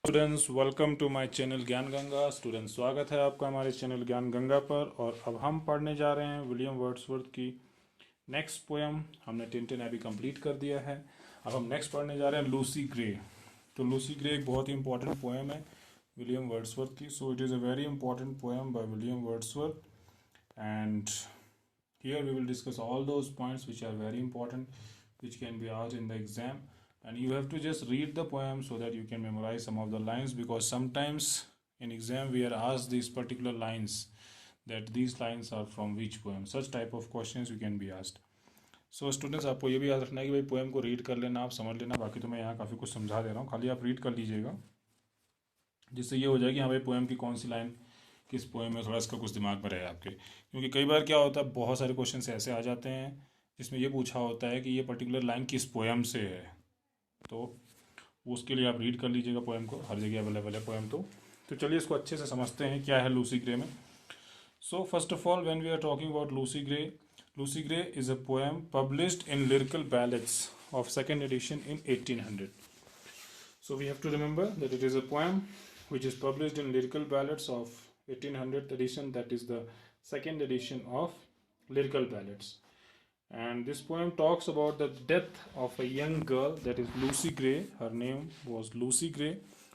Students, welcome to my channel Gyan Ganga. Students, स्वागत है आपका हमारे चैनल ज्ञान गंगा पर। और अब हम पढ़ने जा रहे हैं विलियम वर्ड्सवर्थ की नेक्स्ट पोएम। हमने टिंटिन अभी कंप्लीट कर दिया है। अब हम नेक्स्ट पढ़ने जा रहे हैं लूसी ग्रे। तो लूसी ग्रे एक बहुत ही इंपॉर्टेंट पोएम है विलियम वर्ड्सवर्थ की। सो it is a very important poem by William Wordsworth and here we will discuss all those points which are very important, which can be asked in the exam, and you have to just read the poem so that you can memorize some of the lines, because sometimes in exam we are asked these particular lines, that these lines are from which poem. Such type of questions you can be asked. So students, आपको ये भी याद रखना है कि भाई poem को read कर लेना, आप समझ लेना। बाकी तो मैं यहाँ काफ़ी कुछ समझा दे रहा हूँ, खाली आप रीड कर लीजिएगा, जिससे ये हो जाए कि हाँ भाई पोएम की कौन सी लाइन किस पोएम में, थोड़ा इसका कुछ दिमाग में रहे आपके। क्योंकि कई बार क्या होता है, बहुत सारे क्वेश्चन ऐसे आ जाते हैं जिसमें ये पूछा होता है कि ये पर्टिकुलर लाइन किस पोएम से है। तो उसके लिए आप रीड कर लीजिएगा पोएम को, हर जगह अवेलेबल है पोएम। तो चलिए इसको अच्छे से समझते हैं क्या है लूसी ग्रे में। So first of all, when we are talking about Lucy Gray is a poem published in lyrical ballads of second edition in 1800. So we have to remember that it is a poem which is published in Lyrical Ballads of 1800th edition, that is the second edition of Lyrical Ballads. And this poem talks about the death of a young girl, that is Lucy Gray. Her name was Lucy Gray,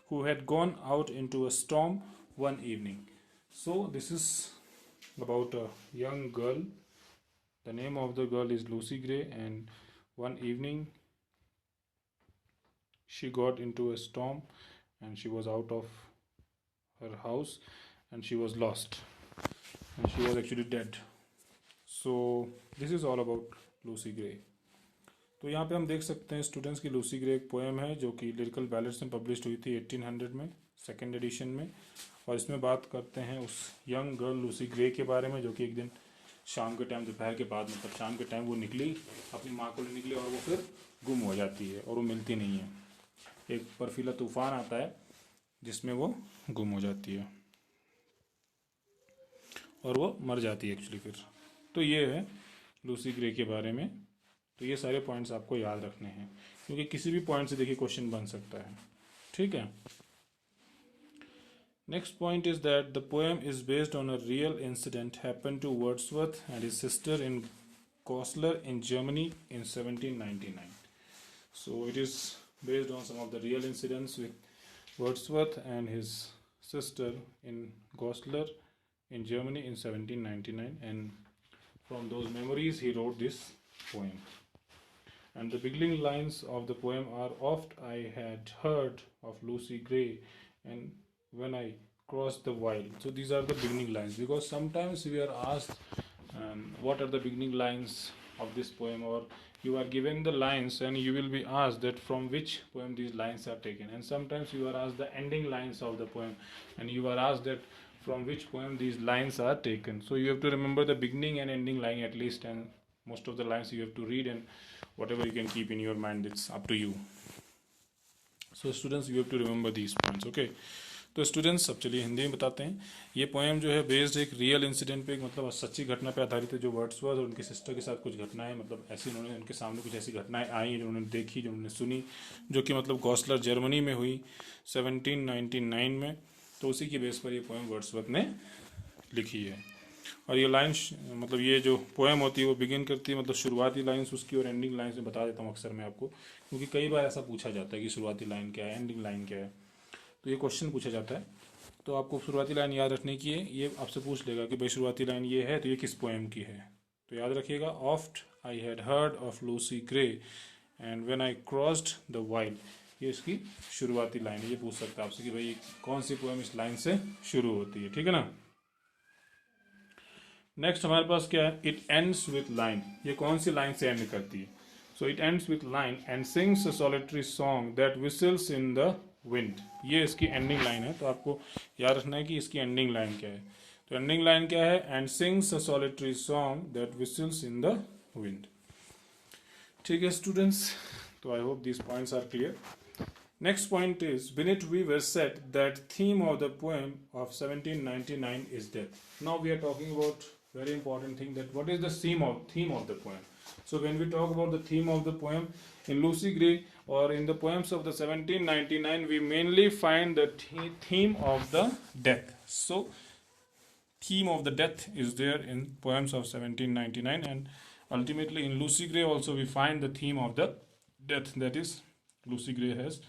who had gone out into a storm one evening. So this is about a young girl. The name of the girl is Lucy Gray, and one evening she got into a storm and she was out of her house and she was lost and she was actually dead. So this is all about Lucy grey. तो यहाँ पे हम देख सकते हैं students की Lucy grey एक poem है जो कि लिरिकल बैलेट्स में पब्लिश हुई थी 1800 में, सेकेंड एडिशन में। और इसमें बात करते हैं उस यंग गर्ल लूसी ग्रे के बारे में, जो कि एक दिन शाम के टाइम, दोपहर के बाद, मतलब शाम के टाइम वो निकली, अपनी माँ को ले निकली और वो फिर गुम हो जाती है और वो मिलती नहीं है। एक बर्फीला तूफान आता है जिसमें वो गुम हो जाती है और वो मर जाती है एक्चुअली फिर। तो ये है लूसी ग्रे के बारे में। तो ये सारे पॉइंट्स आपको याद रखने हैं, क्योंकि किसी भी पॉइंट से देखिए क्वेश्चन बन सकता है। ठीक है। Next point is that the poem is based on a real incident happened to Wordsworth and his sister in Goslar in Germany in 1799. So it is based on some of the real incidents with Wordsworth and his sister in Goslar in Germany in 1799, and from those memories he wrote this poem. And the beginning lines of the poem are, "Oft I had heard of Lucy Gray, and when I crossed the wild." So these are the beginning lines, because sometimes we are asked what are the beginning lines of this poem, or you are given the lines and you will be asked that from which poem these lines are taken, and sometimes you are asked the ending lines of the poem and you are asked that from which poem these lines are taken. So you have to remember the beginning and ending line at least, and most of the lines you have to read, and whatever you can keep in your mind, it's up to you. So students, you have to remember these points. Okay. तो students, अब चलिए हिंदी में बताते हैं। ये poem जो है based एक रियल इंसिडेंट पे, मतलब सच्ची घटना पे आधारित है, जो वर्ड्सवर्थ और उनकी सिस्टर के साथ कुछ घटनाएं, मतलब ऐसी उन्होंने, उनके सामने कुछ ऐसी घटनाएं आई जो उन्होंने देखी, जो उन्होंने सुनी, जो कि मतलब गॉसलर जर्मनी में हुई 1799 में। तो उसी की बेस पर ये पोएम वर्ड्सवर्थ ने लिखी है। और ये लाइन, मतलब ये जो पोएम होती है वो बिगिन करती है, मतलब शुरुआती लाइन्स उसकी, और एंडिंग लाइन्स में बता देता हूँ अक्सर मैं आपको, क्योंकि कई बार ऐसा पूछा जाता है कि शुरुआती लाइन क्या है, एंडिंग लाइन क्या है। तो ये क्वेश्चन पूछा जाता है, तो आपको शुरुआती लाइन याद रखने की है। ये आपसे पूछ लेगा कि भाई शुरुआती लाइन ये है, तो ये किस पोएम की है। तो याद रखिएगा, oft I had heard of Lucy grey and when I crossed the wild, ये इसकी शुरुआती लाइन है। ये पूछ सकता है आपसे कि भाई कौन सी पोएम इस लाइन से शुरू होती है। ठीक है ना। नेक्स्ट हमारे पास क्या है, इट एंड्स विथ लाइन। ये कौन सी लाइन से एंड करती है। So it ends with line and sings a solitary song that whistles in the wind. ये इसकी एंडिंग लाइन है। तो आपको याद रखना है कि इसकी एंडिंग लाइन क्या है। तो एंडिंग लाइन क्या है, and sings a solitary song that whistles in the wind. ठीक है स्टूडेंट्स, तो I hope this points are clear. Next point is, Binet Weaver said that theme of the poem of 1799 is death. Now we are talking about very important thing, that what is the theme of the poem. So when we talk about the theme of the poem, in Lucy Gray, or in the poems of the 1799 we mainly find the theme of the death. So theme of the death is there in poems of 1799, and ultimately in Lucy Gray also we find the theme of the death, that is Lucy Gray has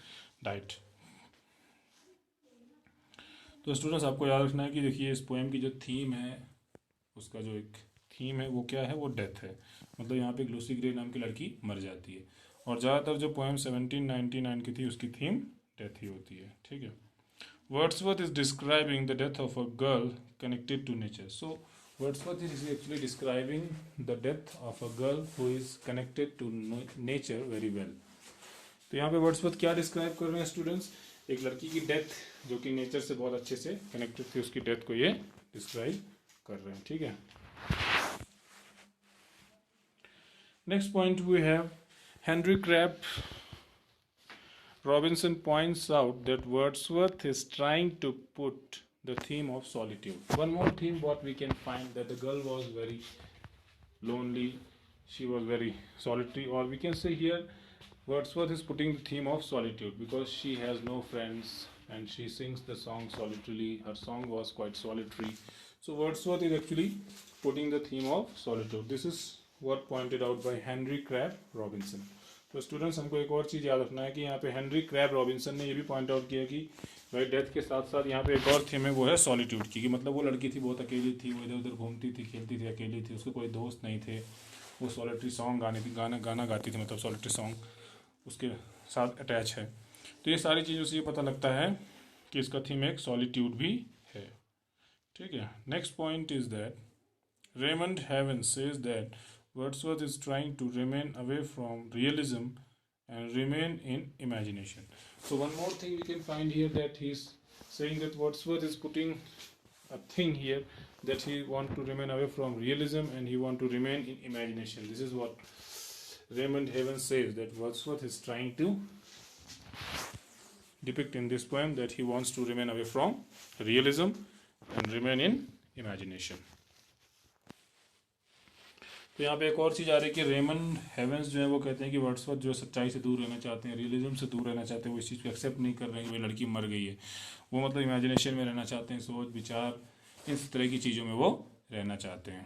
died. तो students आपको याद रखना है कि देखिए इस poem की जो थीम है, उसका जो एक थीम है वो क्या है, वो डेथ है। मतलब यहाँ पे एक लूसी ग्रे नाम की लड़की मर जाती है, और ज़्यादातर जो पोएम 1799 की थी उसकी थीम डेथ ही होती है, ठीक है। Wordsworth is describing the death of a girl connected to nature. So Wordsworth is actually describing the death of a girl who is connected to nature very well. तो यहाँ पे वर्ड्सवर्थ क्या describe कर रहे हैं स्टूडेंट्स, एक लड़की की डेथ जो कि नेचर से बहुत अच्छे से कनेक्टेड थी, उसकी डेथ को ये डिस्क्राइब कर रहे हैं, ठीक है। Next point we have Henry Crabb Robinson points out that Wordsworth is trying to put the theme of solitude. One more theme what we can find, that the girl was very lonely, she was very solitary, or we can say here Wordsworth is putting the theme of solitude because she has no friends and she sings the song solitarily. Her song was quite solitary. So Wordsworth is actually putting the theme of solitude. This is what pointed out by Henry Crabb Robinson. तो students हमको एक और चीज़ याद रखना है कि यहाँ पे हेनरी क्रैब रॉबिन्सन ने ये भी पॉइंट आउट किया कि भाई डेथ के साथ साथ यहाँ पे एक और थीम है, वो है सॉलिट्यूड की, कि मतलब वो लड़की थी बहुत अकेली थी, वो इधर उधर घूमती थी, खेलती थी, अकेली थी, उसके कोई दोस्त नहीं थे, वो सॉलिटरी सॉन्ग गाना गाती थी, मतलब सॉलिटरी सॉन्ग उसके साथ अटैच है। तो ये सारी चीज़ों से ये पता लगता है कि इसका थीम एक सॉलिट्यूड भी है, ठीक है। Next point is that Raymond Havens says that Wordsworth is trying to remain away from realism and remain in imagination. So one more thing we can find here, that he's saying that Wordsworth is putting a thing here that he want to remain away from realism and he want to remain in imagination. This is what Raymond Heaven says, that Wordsworth is trying to depict in this poem, that he wants to remain away from realism and remain in imagination. तो यहाँ पे एक और चीज़ आ रही है कि Raymond heaven's जो है वो कहते हैं कि वर्ड्सवर्थ जो सच्चाई से दूर रहना चाहते हैं, रियलिज्म से दूर रहना चाहते हैं, वो इस चीज़ को एक्सेप्ट नहीं कर रहे हैं कि भाई लड़की मर गई है, वो मतलब इमेजिनेशन में रहना चाहते हैं, सोच विचार इस तरह की चीज़ों में वो रहना चाहते हैं।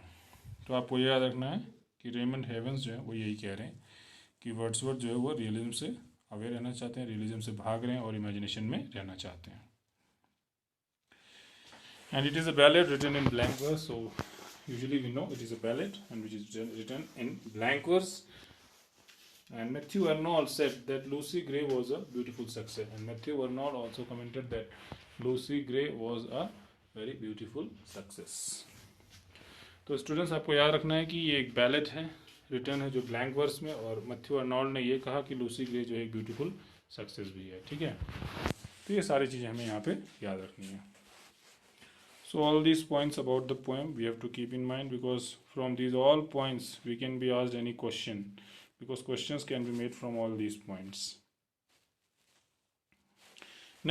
तो आपको ये याद रखना है कि रेमंड हेवेंस जो है वो यही कह रहे हैं कि वर्ड्सवर्थ जो है वो रियलिज्म से अवेयर रहना चाहते हैं, रियलिज्म से भाग रहे हैं और इमेजिनेशन में रहना चाहते हैं। And it is a ballad written in blank verse, so usually we know it is a ballad and which is written in blank verse. And Matthew Arnold said that Lucy Gray was a beautiful success, and Matthew Arnold also commented that Lucy Gray was a very beautiful success. तो students आपको याद रखना है कि ये एक ballad है, return है जो ब्लैंक वर्स में, और मैथ्यू अर्नोल्ड ने ये कहा कि लूसी ग्रे जो है एक ब्यूटीफुल सक्सेस भी है, ठीक है। तो ये सारी चीज़ें हमें यहाँ पे याद रखनी है। So all these points about the poem we have to keep in mind, because from these all points we can be asked any question, because questions can be made from all these points.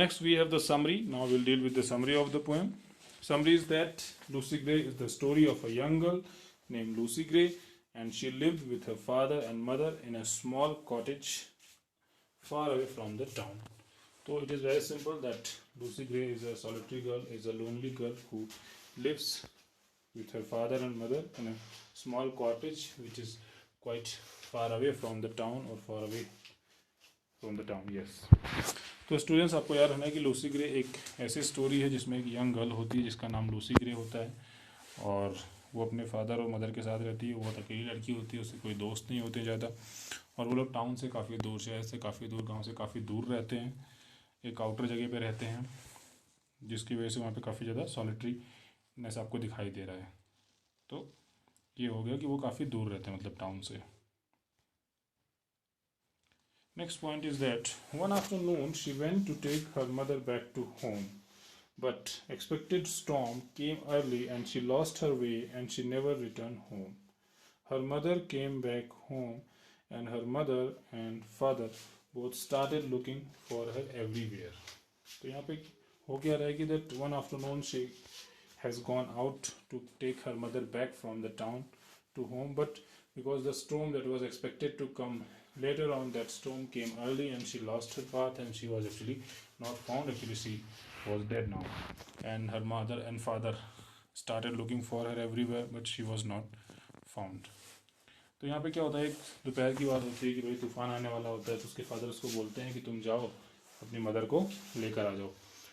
Next we have the summary. Now we'll deal with the summary of the poem. Summary is that Lucy Gray is the story of a young girl named Lucy Gray, and she lived with her father and mother in a small cottage far away from the town. So it is very simple that Lucy Gray is a solitary girl, is a lonely girl who lives with her father and mother in a small cottage which is quite far away from the town, or far away from the town. Yes. तो students आपको याद रखना है कि Lucy grey एक ऐसी story है जिसमें एक यंग गर्ल होती है जिसका नाम लूसी ग्रे होता है, और वो अपने फादर और मदर के साथ रहती है। वो बहुत अकेली लड़की होती है, उसके कोई दोस्त नहीं होते ज़्यादा, और वो लोग टाउन से काफ़ी दूर, शहर से काफ़ी दूर, गाँव से काफ़ी दूर रहते हैं, एक आउटर जगह पे रहते हैं, जिसकी वजह से वहाँ पे काफ़ी ज़्यादा सॉलिटरीनेस आपको दिखाई दे रहा है। तो ये हो गया कि वो काफ़ी दूर रहते हैं, मतलब टाउन से। Next point is that one afternoon she went to take her mother back to home, but expected storm came early and she lost her way and she never return home. Her mother came back home and her mother and father both started looking for her everywhere. तो यहाँ पे हो क्या रहा है कि that one afternoon she has gone out to take her mother back from the town to home, but because the storm that was expected to come later on that storm came early and she lost her path and she was actually not found. Actually she was dead now, and her mother and father started looking for her everywhere but she was not found. तो यहाँ पे क्या होता है, एक दोपहर की बात होती है कि भाई तूफान आने वाला होता है, तो उसके फादर उसको बोलते हैं कि तुम जाओ अपनी मदर को लेकर आ जाओ।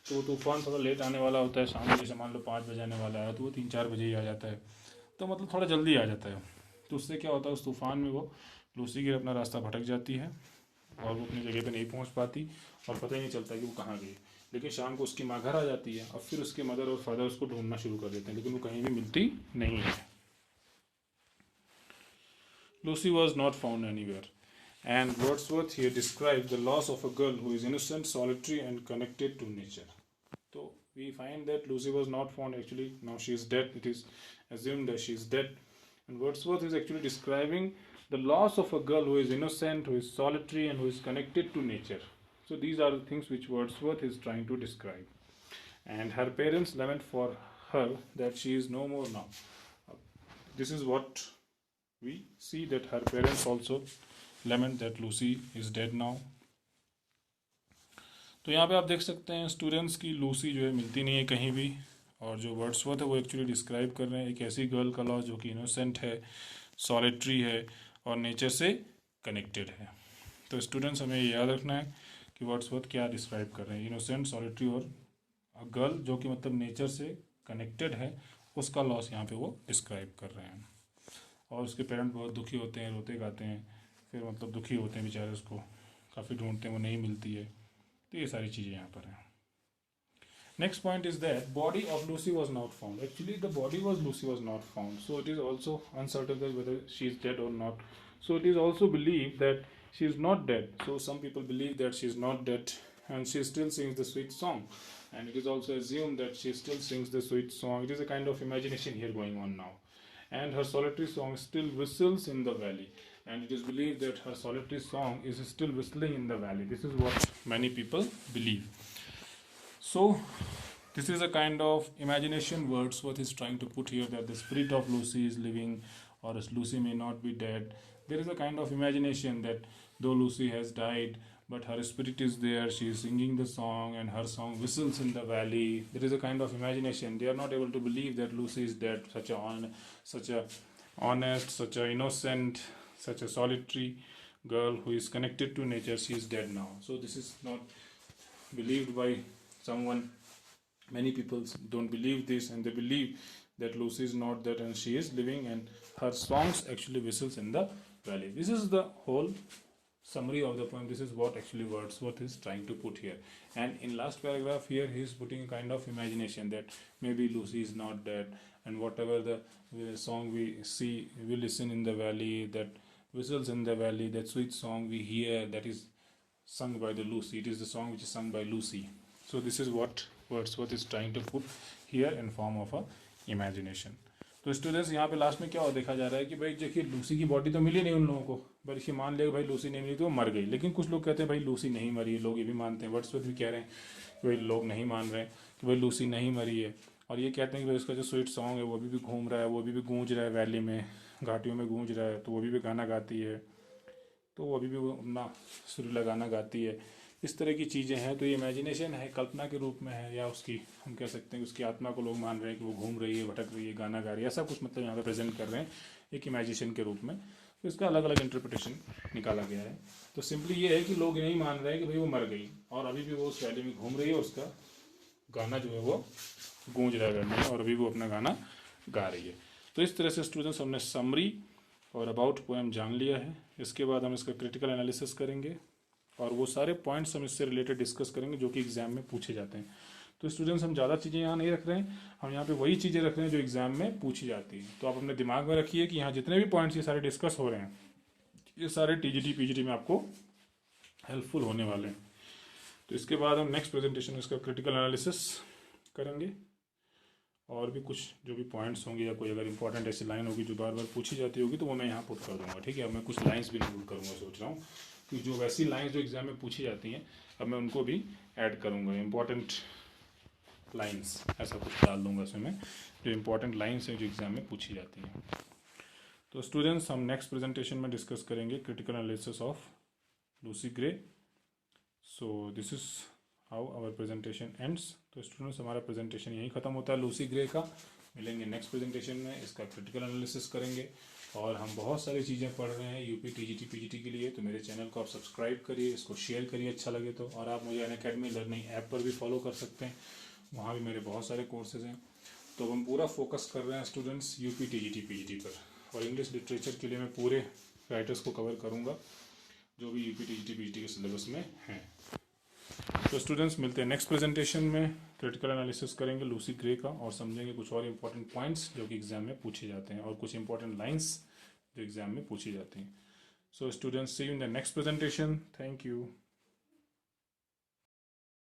तो वो तूफान थोड़ा लेट आने वाला होता है, शाम को जैसे मान लो 5 बजे आने वाला है तो वो 3-4 बजे ही आ जाता है, तो मतलब थोड़ा जल्दी आ जाता है। तो उससे क्या होता है, उस तूफान में वो लूसी की अपना रास्ता भटक जाती है और वो अपनी जगह पे नहीं पहुंच पाती और पता ही नहीं चलता कि वो कहाँ गई। लेकिन शाम को उसकी माँ घर आ जाती है और फिर उसके मदर और फादर उसको ढूंढना शुरू कर देते हैं, लेकिन वो कहीं भी मिलती नहीं है। Lucy was not found anywhere, and Wordsworth here described the loss of a girl who is innocent, solitary, and connected to nature. So we find that Lucy was not found. Actually, now she is dead. It is assumed that she is dead, and Wordsworth is actually describing the loss of a girl who is innocent, who is solitary, and who is connected to nature. So these are the things which Wordsworth is trying to describe. And her parents lament for her that she is no more now. This is what we see, that her parents also lament that Lucy is dead now. तो यहाँ पे आप देख सकते हैं students की Lucy जो है मिलती नहीं है कहीं भी, और जो वर्ड्सवर्थ है वो एक्चुअली डिस्क्राइब कर रहे हैं एक ऐसी गर्ल का लॉस जो कि इनोसेंट है, सॉलिटरी है और नेचर से कनेक्टेड है। तो स्टूडेंट्स हमें ये याद रखना है कि वर्ड्सवर्थ क्या डिस्क्राइब कर रहे हैं, इनोसेंट, सॉलिटरी और गर्ल जो कि मतलब नेचर से कनेक्टेड है, उसका लॉस यहाँ पे वो डिस्क्राइब कर रहे हैं। और उसके पेरेंट बहुत दुखी होते हैं, रोते गाते हैं, फिर मतलब दुखी होते हैं बेचारे, उसको काफ़ी ढूंढते हैं, वो नहीं मिलती है। तो ये सारी चीज़ें यहाँ पर हैं। Next point is that body of Lucy was not found. Actually the body was Lucy was not found, so it is also uncertain whether she is dead और not. So it is also believe that she is not dead. So some people believe that she is not dead and she still sings the sweet song, and it is also assumed that she still sings the sweet song. It is a kind of imagination here going on now. And her solitary song still whistles in the valley, and it is believed that her solitary song is still whistling in the valley. This is what many people believe. So this is a kind of imagination Wordsworth is trying to put here, that the spirit of Lucy is living, or Lucy may not be dead. There is a kind of imagination that though Lucy has died, but her spirit is there, she is singing the song and her song whistles in the valley. There is a kind of imagination. They are not able to believe that Lucy is dead, such a honest, such a innocent, such a solitary girl who is connected to nature, she is dead now. So this is not believed by someone. Many people don't believe this, and they believe that Lucy is not dead and she is living, and her songs actually whistles in the valley. This is the whole summary of the poem. This is what actually Wordsworth is trying to put here. And in last paragraph here he is putting a kind of imagination that maybe Lucy is not dead, and whatever the song we see, we listen in the valley, that whistles in the valley, that sweet song we hear, that is sung by the Lucy. It is the song which is sung by Lucy. So this is what Wordsworth is trying to put here in form of a imagination. तो students यहाँ पे last में क्या हो देखा जा रहा है कि भाई देखिए लूसी की बॉडी तो मिली नहीं उन लोगों को, बल्कि मान लिया भाई लूसी नहीं मिली तो वो मर गई। लेकिन कुछ लोग कहते हैं भाई लूसी नहीं मरी है, लोग ये भी मानते हैं, वर्ड्सवर्थ भी कह रहे हैं कि भाई लोग नहीं मान रहे हैं कि भाई लूसी नहीं मरी है, और ये कहते हैं कि भाई उसका जो स्वीट सॉन्ग है वो अभी भी घूम रहा है, वो अभी भी गूंज रहा है, वैली में घाटियों में गूंज रहा है, तो वो अभी भी गाना गाती है, तो वो अभी भी वो अपना सुरीला गाना गाती है। इस तरह की चीज़ें हैं। तो ये इमेजिनेशन है, कल्पना के रूप में है, या उसकी हम कह सकते हैं कि उसकी आत्मा को लोग मान रहे हैं कि वो घूम रही है, भटक रही है, गाना गा रही है, ऐसा कुछ मतलब यहाँ पे प्रेजेंट कर रहे हैं एक इमेजिनेशन के रूप में। तो इसका अलग अलग इंटरप्रिटेशन निकाला गया है। तो सिंपली ये है कि लोग नहीं मान रहे हैं कि भाई वो मर गई और अभी भी वो उस वैली में घूम रही है, उसका गाना जो है वो गूंज रहा है वैली में, और अभी वो अपना गाना गा रही है। तो इस तरह से स्टूडेंट्स हमने समरी और अबाउट पोएम जान लिया है। इसके बाद हम इसका क्रिटिकल एनालिसिस करेंगे और वो सारे पॉइंट्स हम इससे रिलेटेड डिस्कस करेंगे जो कि एग्जाम में पूछे जाते हैं। तो स्टूडेंट्स हम ज़्यादा चीज़ें यहाँ नहीं रख रहे हैं, हम यहाँ पे वही चीज़ें रख रहे हैं जो एग्जाम में पूछी जाती हैं। तो आप अपने दिमाग में रखिए कि यहाँ जितने भी पॉइंट्स ये सारे डिस्कस हो रहे हैं ये सारे टीजीटी पीजीटी में आपको हेल्पफुल होने वाले हैं। तो इसके बाद हम नेक्स्ट प्रेजेंटेशन में इसका क्रिटिकल एनालिसिस करेंगे और भी कुछ जो भी पॉइंट्स होंगे या कोई अगर इंपॉर्टेंट ऐसी लाइन होगी जो बार बार पूछी जाती होगी तो वो मैं यहाँ पुट कर दूँगा। ठीक है, अब मैं कुछ लाइन्स भी इंक्लूड करूँगा, सोच रहा हूँ कि जो वैसी लाइंस जो एग्जाम में पूछी जाती हैं अब मैं उनको भी ऐड करूँगा, इम्पॉर्टेंट लाइंस ऐसा कुछ डाल दूँगा इसमें जो इम्पॉर्टेंट लाइंस हैं जो एग्जाम में पूछी जाती हैं। तो स्टूडेंट्स हम नेक्स्ट प्रेजेंटेशन में डिस्कस करेंगे critical analysis of Lucy Gray. So this is how our presentation ends. तो स्टूडेंट्स हमारा प्रेजेंटेशन यहीं ख़त्म होता है लूसी ग्रे का. मिलेंगे नेक्स्ट प्रेजेंटेशन में, इसका क्रिटिकल एनालिसिस करेंगे. और हम बहुत सारी चीज़ें पढ़ रहे हैं यूपी टीजीटी पीजीटी के लिए. तो मेरे चैनल को आप सब्सक्राइब करिए, इसको शेयर करिए अच्छा लगे तो. और आप मुझे अनअकैडमी लर्निंग ऐप पर भी फॉलो कर सकते हैं, वहाँ भी मेरे बहुत सारे कोर्सेज हैं. तो हम पूरा फोकस कर रहे हैं स्टूडेंट्स यूपी टीजीटी पीजीटी पर. और इंग्लिश लिटरेचर के लिए मैं पूरे राइटर्स को कवर करूँगा जो भी यूपी टीजीटी पीजीटी के सिलेबस में हैं. तो स्टूडेंट्स मिलते हैं नेक्स्ट प्रेजेंटेशन में. क्रिटिकल एनालिसिस करेंगे लूसी ग्रे का और समझेंगे कुछ और इंपॉर्टेंट पॉइंट्स जो कि एग्जाम में पूछे जाते हैं और कुछ इंपॉर्टेंट लाइंस जो एग्जाम में पूछी जाती हैं. So students see you in the next presentation. Thank you.